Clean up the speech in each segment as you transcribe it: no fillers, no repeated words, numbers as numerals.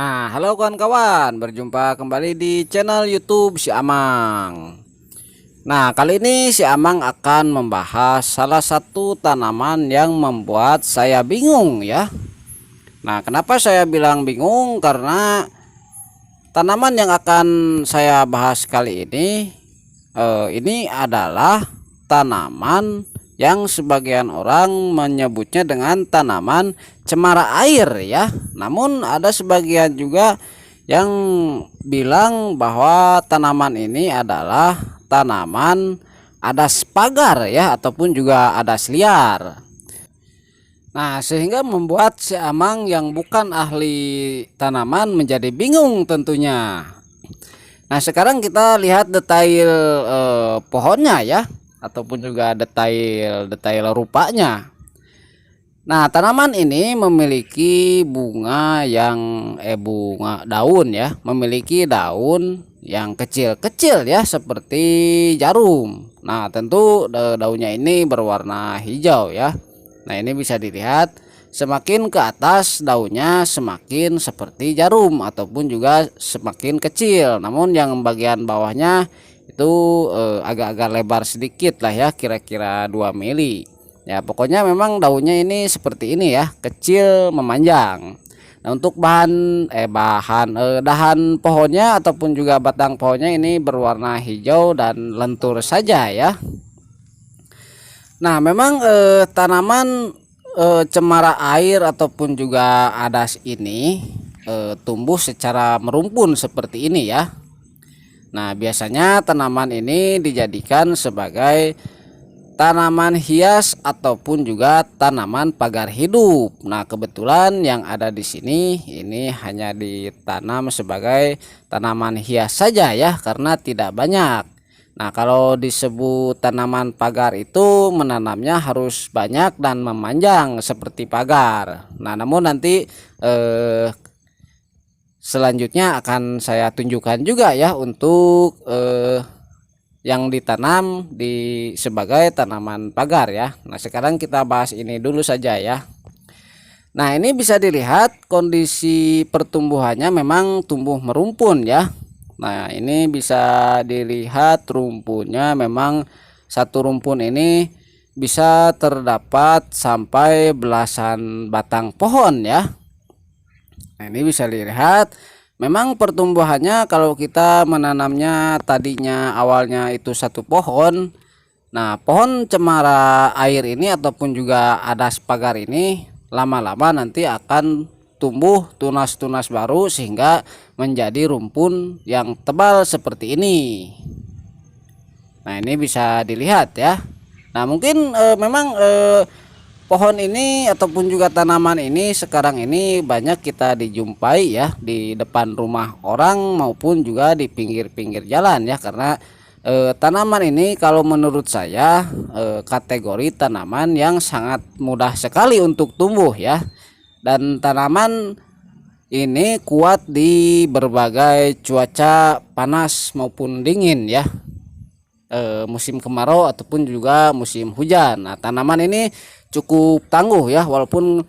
Nah, halo kawan-kawan, berjumpa kembali di channel YouTube Si Amang. Nah, kali ini Si Amang akan membahas salah satu tanaman yang membuat saya bingung ya. Nah, kenapa saya bilang bingung? Karena tanaman yang akan saya bahas kali ini adalah tanaman yang sebagian orang menyebutnya dengan tanaman cemara air ya. Namun ada sebagian juga yang bilang bahwa tanaman ini adalah tanaman adas pagar ya, ataupun juga adas liar. Nah, sehingga membuat si Amang yang bukan ahli tanaman menjadi bingung tentunya. Nah, sekarang kita lihat detail pohonnya ya, ataupun juga detail rupanya. Nah, tanaman ini memiliki bunga daun ya, memiliki daun yang kecil-kecil ya, seperti jarum. Nah, tentu daunnya ini berwarna hijau ya. Nah, ini bisa dilihat semakin ke atas daunnya semakin seperti jarum ataupun juga semakin kecil. Namun yang bagian bawahnya itu agak-agak lebar sedikit lah ya, kira-kira 2 mili. Ya, pokoknya memang daunnya ini seperti ini ya, kecil memanjang. Nah, untuk dahan pohonnya ataupun juga batang pohonnya ini berwarna hijau dan lentur saja ya. Nah, memang tanaman cemara air ataupun juga adas ini tumbuh secara merumpun seperti ini ya. Nah, biasanya tanaman ini dijadikan sebagai tanaman hias ataupun juga tanaman pagar hidup. Nah, kebetulan yang ada di sini ini hanya ditanam sebagai tanaman hias saja ya, karena tidak banyak. Nah, kalau disebut tanaman pagar itu menanamnya harus banyak dan memanjang seperti pagar. Nah, namun nanti selanjutnya akan saya tunjukkan juga ya untuk yang ditanam sebagai tanaman pagar ya. Nah, sekarang kita bahas ini dulu saja ya. Nah, ini bisa dilihat kondisi pertumbuhannya memang tumbuh merumpun ya. Nah, ini bisa dilihat rumpunnya, memang satu rumpun ini bisa terdapat sampai belasan batang pohon ya. Nah, ini bisa dilihat memang pertumbuhannya kalau kita menanamnya tadinya awalnya itu satu pohon. Nah, pohon cemara air ini ataupun juga adas pagar ini lama-lama nanti akan tumbuh tunas-tunas baru sehingga menjadi rumpun yang tebal seperti ini. Nah, ini bisa dilihat ya. Nah, mungkin memang pohon ini ataupun juga tanaman ini sekarang ini banyak kita dijumpai ya di depan rumah orang maupun juga di pinggir-pinggir jalan ya, karena tanaman ini kalau menurut saya kategori tanaman yang sangat mudah sekali untuk tumbuh ya, dan tanaman ini kuat di berbagai cuaca panas maupun dingin ya, musim kemarau ataupun juga musim hujan. Nah, tanaman ini cukup tangguh ya, walaupun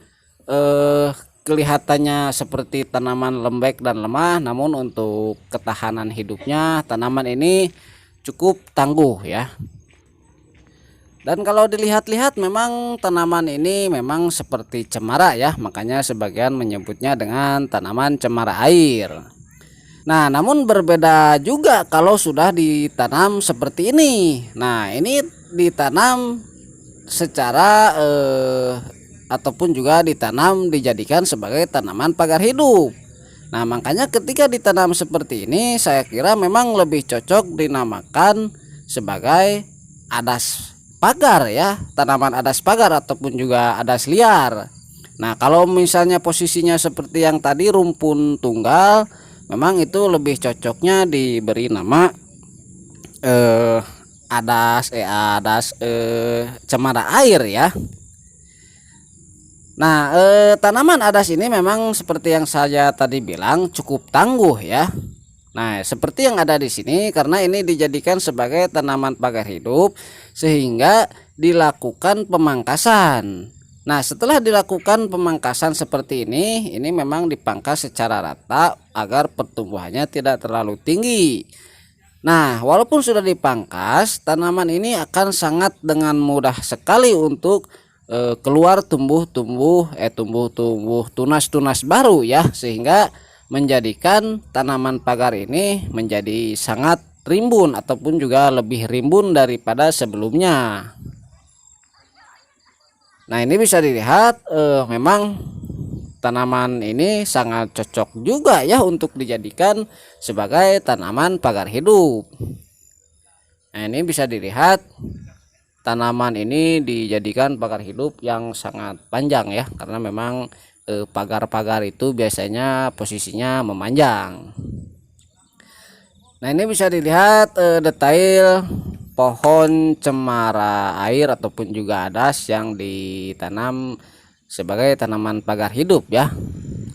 kelihatannya seperti tanaman lembek dan lemah, namun untuk ketahanan hidupnya tanaman ini cukup tangguh ya. Dan kalau dilihat-lihat memang tanaman ini memang seperti cemara ya, makanya sebagian menyebutnya dengan tanaman cemara air. Nah, namun berbeda juga kalau sudah ditanam seperti ini. Nah, ini ditanam secara ataupun juga ditanam dijadikan sebagai tanaman pagar hidup. Nah, makanya ketika ditanam seperti ini saya kira memang lebih cocok dinamakan sebagai adas pagar ya, tanaman adas pagar ataupun juga adas liar. Nah, kalau misalnya posisinya seperti yang tadi rumpun tunggal, memang itu lebih cocoknya diberi nama adas cemara air ya. Nah, tanaman adas ini memang seperti yang saya tadi bilang cukup tangguh ya. Nah, seperti yang ada di sini, karena ini dijadikan sebagai tanaman pagar hidup sehingga dilakukan pemangkasan. Nah, setelah dilakukan pemangkasan seperti ini memang dipangkas secara rata agar pertumbuhannya tidak terlalu tinggi. Nah, walaupun sudah dipangkas, tanaman ini akan sangat dengan mudah sekali untuk keluar tumbuh-tumbuh tunas-tunas baru ya, sehingga menjadikan tanaman pagar ini menjadi sangat rimbun ataupun juga lebih rimbun daripada sebelumnya. Nah, ini bisa dilihat memang tanaman ini sangat cocok juga ya untuk dijadikan sebagai tanaman pagar hidup. Nah, ini bisa dilihat tanaman ini dijadikan pagar hidup yang sangat panjang ya, karena memang pagar-pagar itu biasanya posisinya memanjang. Nah, ini bisa dilihat detail pohon cemara air ataupun juga adas yang ditanam sebagai tanaman pagar hidup ya.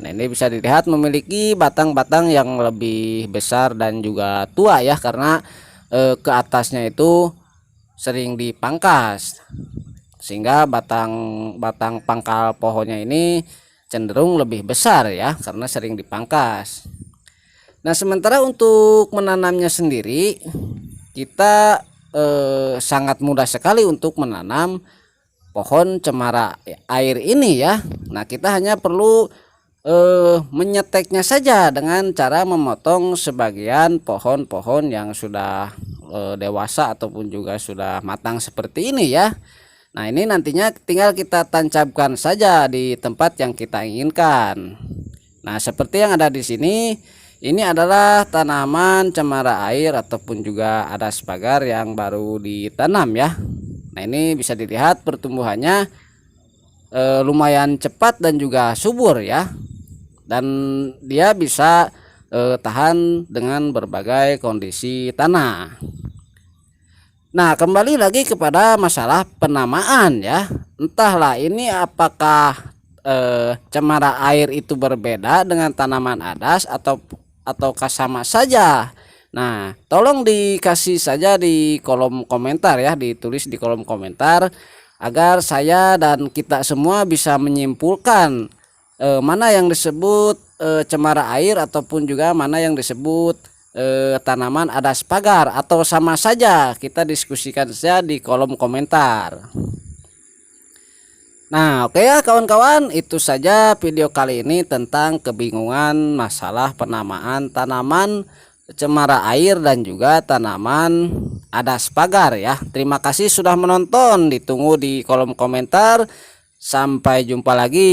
Nah, ini bisa dilihat memiliki batang-batang yang lebih besar dan juga tua ya, karena ke atasnya itu sering dipangkas, sehingga batang pangkal pohonnya ini cenderung lebih besar ya, karena sering dipangkas. Nah, sementara untuk menanamnya sendiri kita sangat mudah sekali untuk menanam pohon cemara air ini ya. Nah, kita hanya perlu menyeteknya saja dengan cara memotong sebagian pohon-pohon yang sudah dewasa ataupun juga sudah matang seperti ini ya. Nah, ini nantinya tinggal kita tancapkan saja di tempat yang kita inginkan. Nah, seperti yang ada di sini, ini adalah tanaman cemara air ataupun juga adas pagar yang baru ditanam ya. Nah, ini bisa dilihat pertumbuhannya lumayan cepat dan juga subur ya. Dan dia bisa tahan dengan berbagai kondisi tanah. Nah, kembali lagi kepada masalah penamaan ya. Entahlah ini apakah cemara air itu berbeda dengan tanaman adas ataukah sama saja. Nah, tolong dikasih saja di kolom komentar ya, ditulis di kolom komentar agar saya dan kita semua bisa menyimpulkan mana yang disebut cemara air ataupun juga mana yang disebut tanaman adas pagar, atau sama saja. Kita diskusikan saja di kolom komentar. Nah, oke ya kawan-kawan, itu saja video kali ini tentang kebingungan masalah penamaan tanaman cemara air dan juga tanaman adas pagar ya. Terima kasih sudah menonton, ditunggu di kolom komentar. Sampai jumpa lagi.